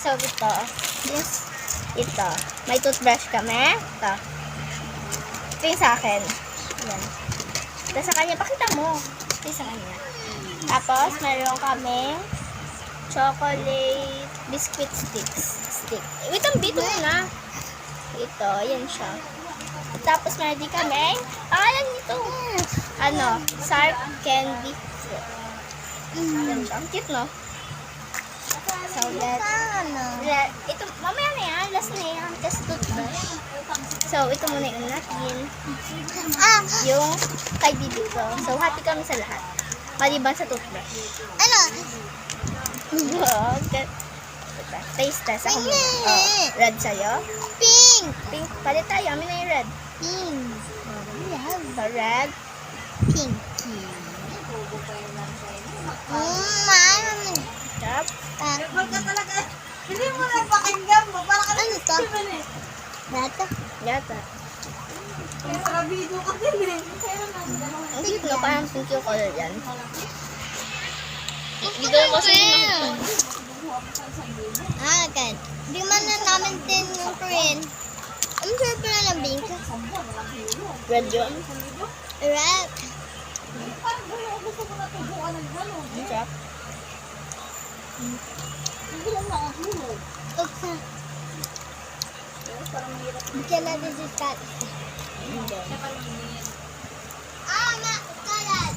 So, ito. Yes. Ito. May toothbrush kami. Ito. Ito yung sa akin. Yan. Ito sa kanya. Pakita mo. Ito yung sa kanya. Tapos, meron kaming chocolate biscuit stick. Wait, ang bito mo na. Ito, yan siya. Tapos, meron din kami. Pangalan nito. Sark candy fruit. Yan siya. Ang cute, no? So, ito, mamaya na yan. Last na yan. Just toothbrush. So, ito muna yung natin. Yung kay Bibi ko. So, happy kami sa lahat. Maliban sa toothbrush. Taste test. Ako muna. Red sa'yo. Pink. Pink. Palit tayo. Amin na yung red. Pink. So, red. Pinky. Chop. Hindi mo na pakinggan mo. Para ka Ano to? Data. Yata. Nakabido ka din eh. Ang cute, no? Parang pink yung color yan. Dito yung kasi Agad. Di man na namin din yung Korean. Ang sarap na ng pink. red yun. Red. Ang chop. Uksa. Bigyan natin si Kat. Kalat. Kalat.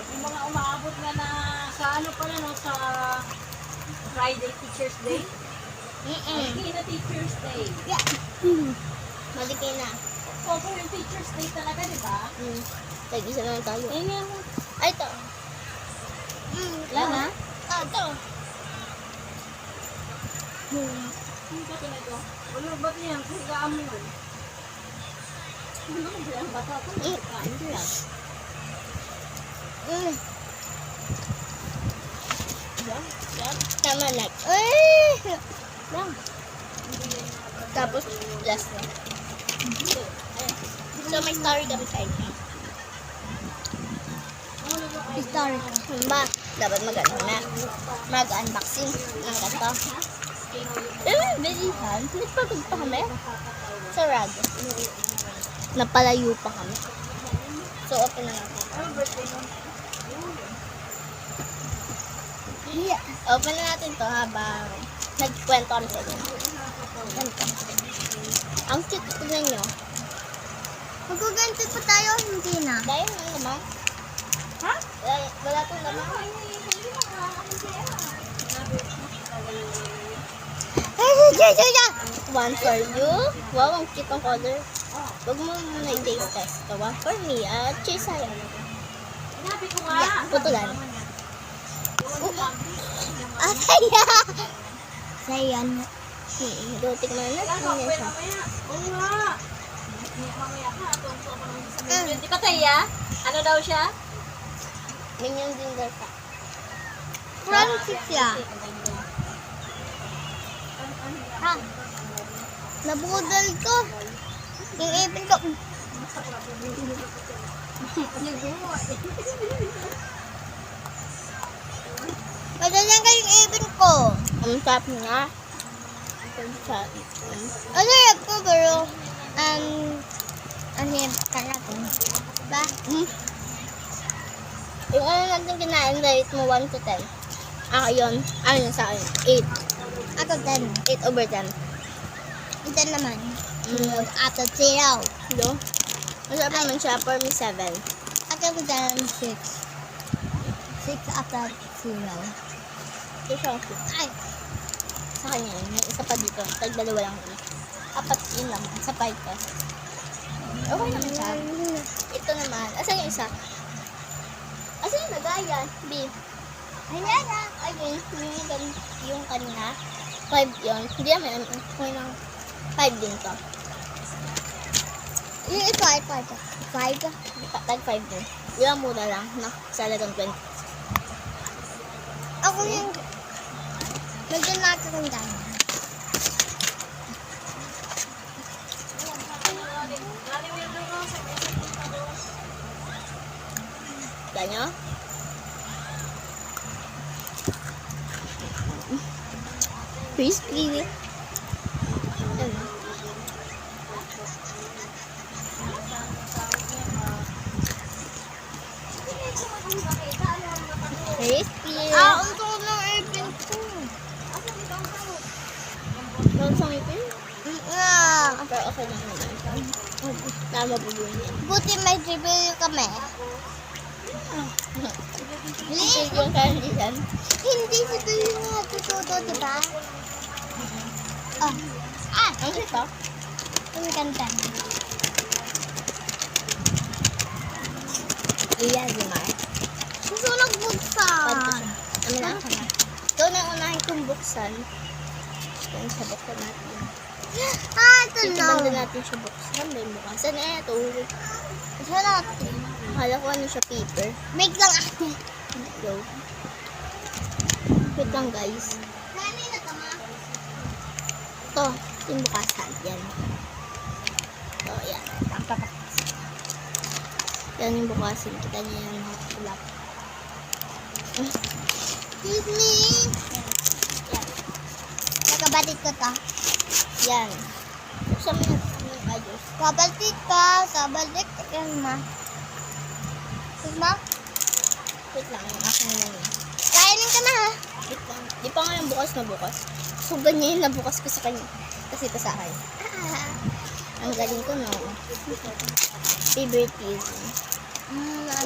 Yung mga umaabot nga na sa ano pala no, sa Friday Teacher's Day. Hindi na Teacher's Day. Malikay na. Opo, yung Teacher's Day talaga, di ba? Tag-isa na lang tayo. Ay, ito. Wala na? Ito. Hindi ka pinag-o. Wala, ba't niyan? Higaan mo yun. Ano ba yan? Bata ko. Kain ko yan. Tama na. Lang. Tapos, last na. So, may story kami sa inyo. Historic. Ba, dapat mag-unboxing ng ganito. Bilihan. Nagpagod pa kami. Sarado. Napalayo pa kami. So, open na natin. Open na natin to habang nagkwento kami sa inyo. Ganito. Ang cute ko ninyo. Magkuganti pa tayo, hindi na. Dahil ano naman? Ha? Wala pong naman. One for you. Wow, ang cute ang color. Huwag mo muna i-taste test. So, one for me. Cheers sa'yo. Sinabi ko nga. Yeah, putulan. Saya. Sayan. Dotik mo na Ano, natin pwede siya. mamaya. Oo nga. Mamaya ka. Ito pa naman sa menu. Di ba Taya? Ano daw siya? Minion din daw ka. Francis ya. Ha? Nabudol ko. Yung ipin ko. Madalang ka yung ipin ko. Ang sarap nga. Ang sarap. Ano yung ko pero ano yung kanapin? Ba? Yung ano natin kinain, rate mo 1 to 10. Yun. Ano yun sa akin? 8. Ako 10. 8 over 10. Ito naman. Ako 0. No? Masarap naman siya. For me, 7. Ako 6. 6 after 0. Ito siya ang cute. Ay! Sa kanya yun. May isa pa dito. Tag-dalawa lang yun. Apat yun lang. Sa 5 ko. Okay naman siya. Ito naman. Asan yung isa? Asan yung nagayan? B. Ayan na. Ayun. Yung kanina. 5 yun. Hindi naman. May nang 5 din to. Yung ito. 5. Tag 5 din. Yung muna lang. Sa lagang 20. Ako yung medyo nakakandang. Naliwin doon sa nyo? Crispy. Ano? Crispy. Ang tuwa ng ipin ko. Lansang ipin? Yeah. Pero okay lang naman. Tama po yun yan. Buti may trivia kami. Hindi yung candy yan. Hindi ito yung natututo, di ba? Oh. Ang sito? Ang ganda. Iyan, di ma. Susunog buksan. Ano na ako na? Ito na unahin kong buksan. Yan siya buksan natin. Ito na. Itibanda natin siya buksan. May bukasan eh. Ito. Ito natin. Akala ko ano siya paper. Make lang ate. Go. Wait lang guys. Kanina ito ma. Ito. Yung bukasan. Yan. Ito. Yan. Tampapak. Yan yung bukasan. Kita niya yung mga tulap. Excuse me. Yan. Nakabatid ko to. Yan. Buksan mo yung ayos. Kabaltik ka. Kabaltik ka yan ma. Ma? Wait lang. Yung aking na yun. Kainin ka na ha. Wait lang. Di pa nga yung bukas na bukas. So, ganyan yung nabukas ko sa kanya. Kasi ito sa akin. Ang galing ko, no? Favorite season.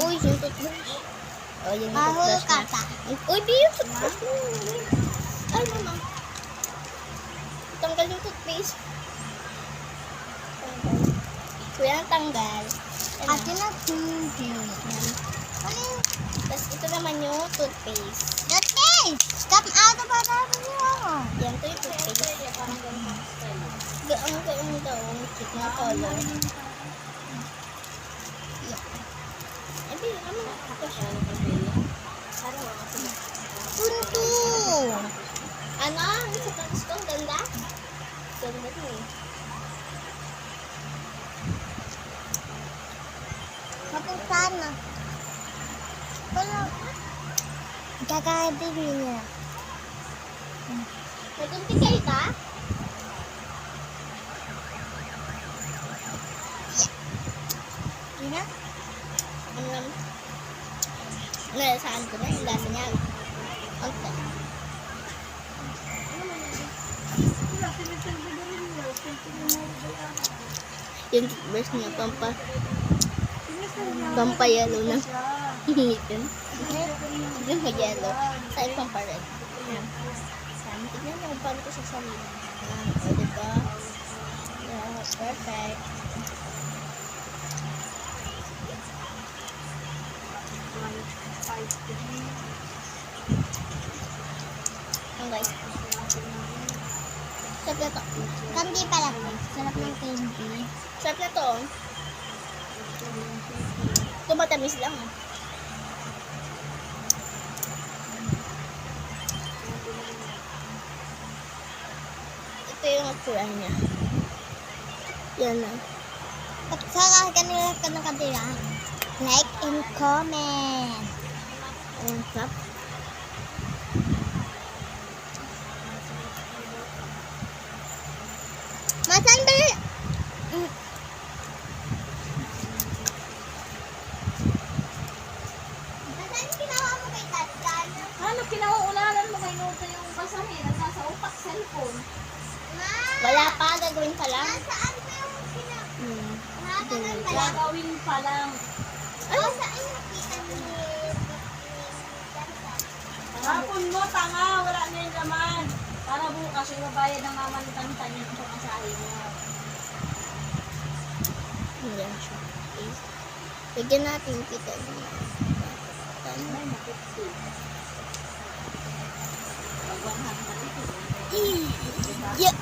Uy, yung toothbrush. Oh, yun yung Ahol toothbrush na. kata. Uy, di yung toothbrush mo. Ay, mama. Tanggal yung toothpaste. Kuya, tanggal. Ate na hindi. Tapos ito naman yung toothpaste. Dati! Stop out of our room. Yan, ito yung toothpaste. Gaang kayo daw. Ang cute na color. Ay, di, naman. Ako siya. Punto. Ano? Ang sa pangis ko, ang ganda? Ganda to eh. Mapunta na. Wala. Gagawin niya. Nagunti kayo ta? Hindi na? Ano naman? Nalasaan ko na yung lasa niya. Okay. Yung toothbrush niya, pampayalo na. Hinitin. Yung mag-yellow. Sa'yo pampa-red. Ayan. Saan? Tignan mo kung paano ko sasalin. Ayan. O, diba? Yeah, perfect. Ang guys. Sarap na to. Candy pala po. Sarap ng candy. Sarap na to. Ito matamis lang. Ito yung atsura niya. Yan na. At saka kanila ka ng kanila. Like and comment. Ang sarap. Masan ba? Masan ginawa mo kay Tatyan? Ano, pinauulanan mo kay Lota yung basahin at nasa upak cellphone. Wala pa. Gagawin pa lang. Saan ba yung nakaganon ba lang? Gagawin pa lang. Ano? Saan nakita ni Hapon mo, tanga, wala na yung laman. Para bukas yung babayad ng mama ni Tantan yung pang-asahin mo. Yan siya. Okay. Bigyan natin kita niya. Ay, nakuti. Pag 100 ito. Yeah.